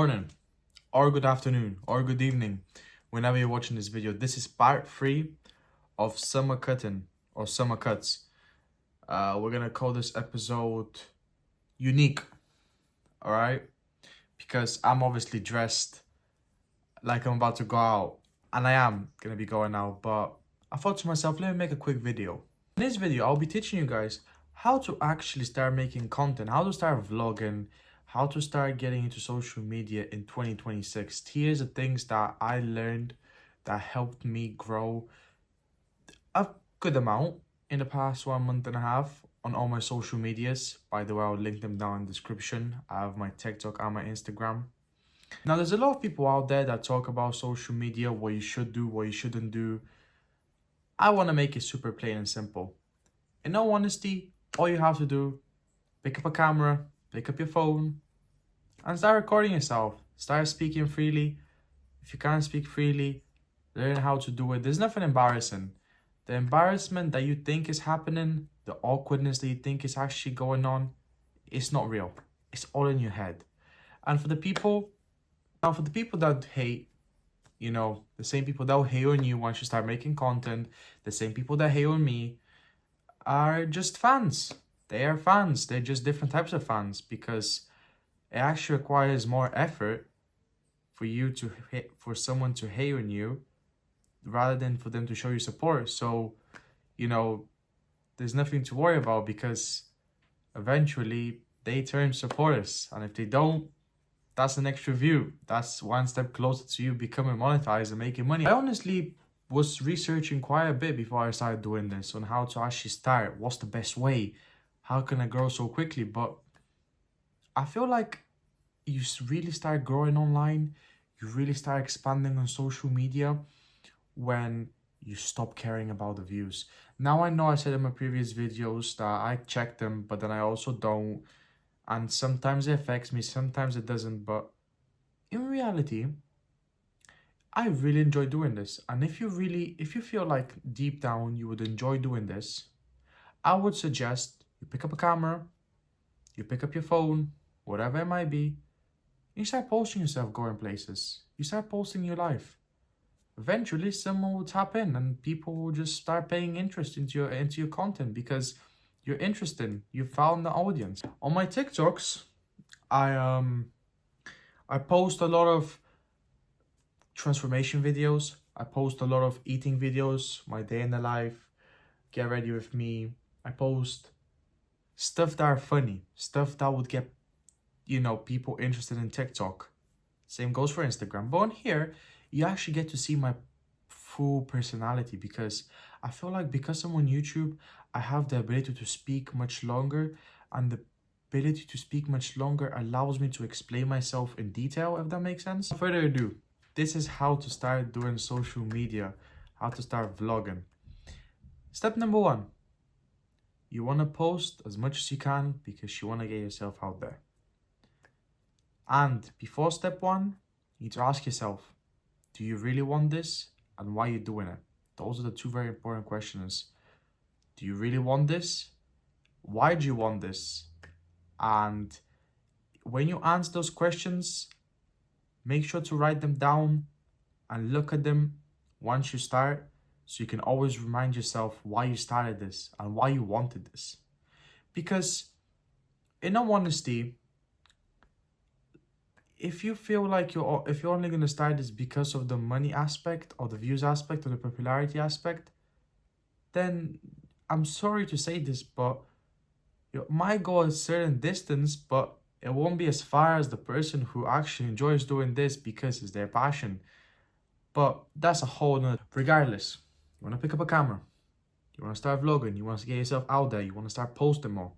morning, or good afternoon, or good evening, whenever you're watching this video. This is part 3 of summer cutting or summer cuts. We're gonna call this episode unique, all right? Because I'm obviously dressed like I'm about to go out, and I am gonna be going out, but I thought to myself, let me make a quick video. In this video, I'll be teaching you guys how to actually start making content, how to start vlogging, how to start getting into social media in 2026. Here's the things that I learned that helped me grow a good amount in the past 1.5 months on all my social medias. By the way, I'll link them down in the description. I have my TikTok and my Instagram. Now, there's a lot of people out there that talk about social media, what you should do, what you shouldn't do. I want to make it super plain and simple. In all honesty, all you have to do, pick up a camera, pick up your phone, and start recording yourself. Start speaking freely. If you can't speak freely, learn how to do it. There's nothing embarrassing. The embarrassment that you think is happening, the awkwardness that you think is actually going on, it's not real. It's all in your head. And for the people that hate, the same people that will hate on you once you start making content, the same people that hate on me are just fans. They are fans. They're just different types of fans because it actually requires more effort for someone to hate on you rather than for them to show you support. So, there's nothing to worry about because eventually they turn supporters. And if they don't, that's an extra view. That's one step closer to you becoming monetized and making money. I honestly was researching quite a bit before I started doing this on how to actually start. What's the best way? How can I grow so quickly? But I feel like you really start growing online. You really start expanding on social media when you stop caring about the views. Now, I know I said in my previous videos that I check them, but then I also don't. And sometimes it affects me, sometimes it doesn't. But in reality, I really enjoy doing this. And if you feel like deep down you would enjoy doing this, I would suggest you pick up a camera, you pick up your phone, whatever it might be, you start posting yourself going places. You start posting your life. Eventually, someone will tap in and people will just start paying interest into your content because you're interesting. You found the audience. On my TikToks, I post a lot of transformation videos. I post a lot of eating videos, my day in the life, get ready with me. I post stuff that are funny, stuff that would get, people interested in TikTok. Same goes for Instagram. But on here, you actually get to see my full personality because I feel like because I'm on YouTube, I have the ability to speak much longer, and the ability to speak much longer allows me to explain myself in detail, if that makes sense. Without further ado, this is how to start doing social media, how to start vlogging. Step number 1, you want to post as much as you can because you want to get yourself out there. And before step 1, you need to ask yourself, do you really want this and why are you doing it? Those are the 2 very important questions. Do you really want this? Why do you want this? And when you answer those questions, make sure to write them down and look at them once you start so you can always remind yourself why you started this and why you wanted this. Because in all honesty, if you feel like if you're only going to start this because of the money aspect or the views aspect or the popularity aspect, then I'm sorry to say this, but you might go a certain distance, but it won't be as far as the person who actually enjoys doing this because it's their passion. But that's a whole nother. Regardless, you want to pick up a camera, you want to start vlogging, you want to get yourself out there, you want to start posting more.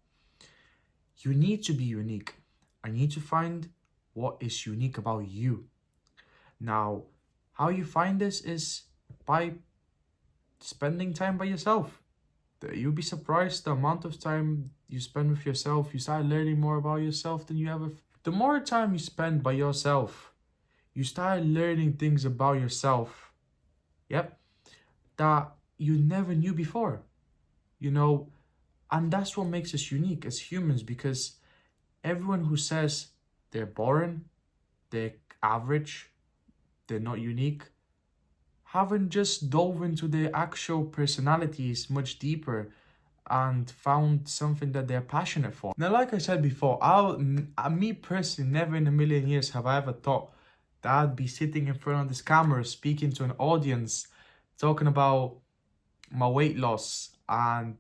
You need to be unique. I need to find what is unique about you. Now, how you find this is by spending time by yourself. You'll be surprised the amount of time you spend with yourself. You start learning more about yourself than you ever. The more time you spend by yourself, you start learning things about yourself. Yep. That you never knew before. And that's what makes us unique as humans, because everyone who says they're boring, they're average, they're not unique, haven't just dove into their actual personalities much deeper and found something that they're passionate for. Now, like I said before, me personally, never in a million years have I ever thought that I'd be sitting in front of this camera speaking to an audience, talking about my weight loss and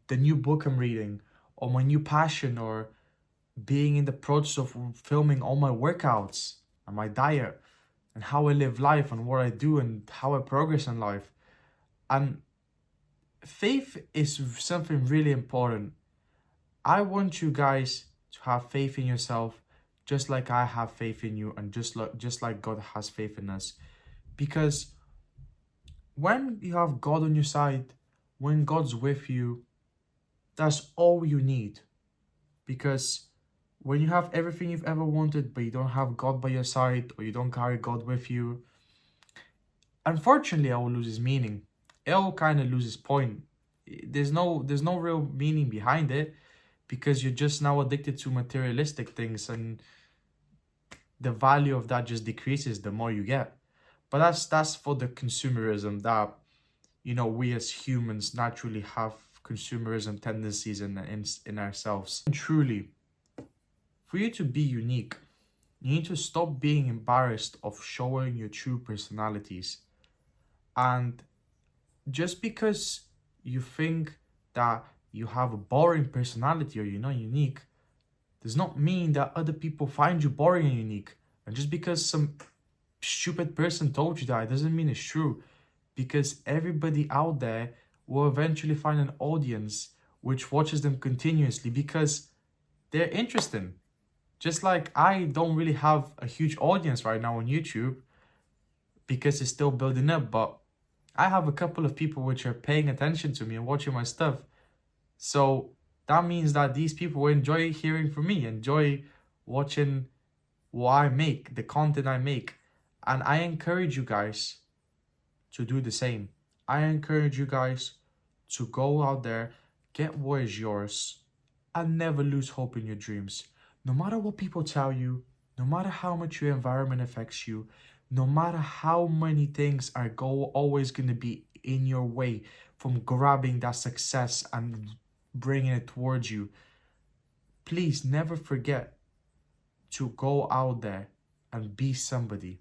the new book I'm reading, or my new passion, or being in the process of filming all my workouts and my diet and how I live life and what I do and how I progress in life. And faith is something really important. I want you guys to have faith in yourself, just like I have faith in you, and just like God has faith in us. Because when you have God on your side, when God's with you, that's all you need. Because when you have everything you've ever wanted, but you don't have God by your side, or you don't carry God with you, unfortunately, it will lose its meaning. It will kind of lose its point. There's no real meaning behind it, because you're just now addicted to materialistic things, and the value of that just decreases the more you get. But that's for the consumerism that, you know, we as humans naturally have consumerism tendencies in ourselves. And truly, for you to be unique, you need to stop being embarrassed of showing your true personalities. And just because you think that you have a boring personality or you're not unique, does not mean that other people find you boring and unique. And just because some stupid person told you that, it doesn't mean it's true. Because everybody out there will eventually find an audience which watches them continuously because they're interesting. Just like I don't really have a huge audience right now on YouTube because it's still building up, but I have a couple of people which are paying attention to me and watching my stuff. So that means that these people enjoy hearing from me, enjoy watching what I make, the content I make. And I encourage you guys to do the same. I encourage you guys to go out there, get what is yours, and never lose hope in your dreams. No matter what people tell you, no matter how much your environment affects you, no matter how many things are always going to be in your way from grabbing that success and bringing it towards you, please never forget to go out there and be somebody.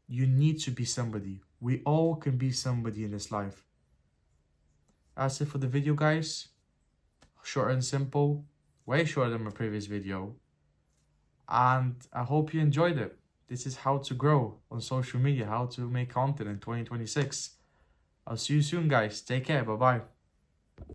You need to be somebody. We all can be somebody in this life. That's it for the video, guys. Short and simple. Way shorter than my previous video. And I hope you enjoyed it. This is how to grow on social media, how to make content in 2026. I'll see you soon, guys. Take care. Bye-bye.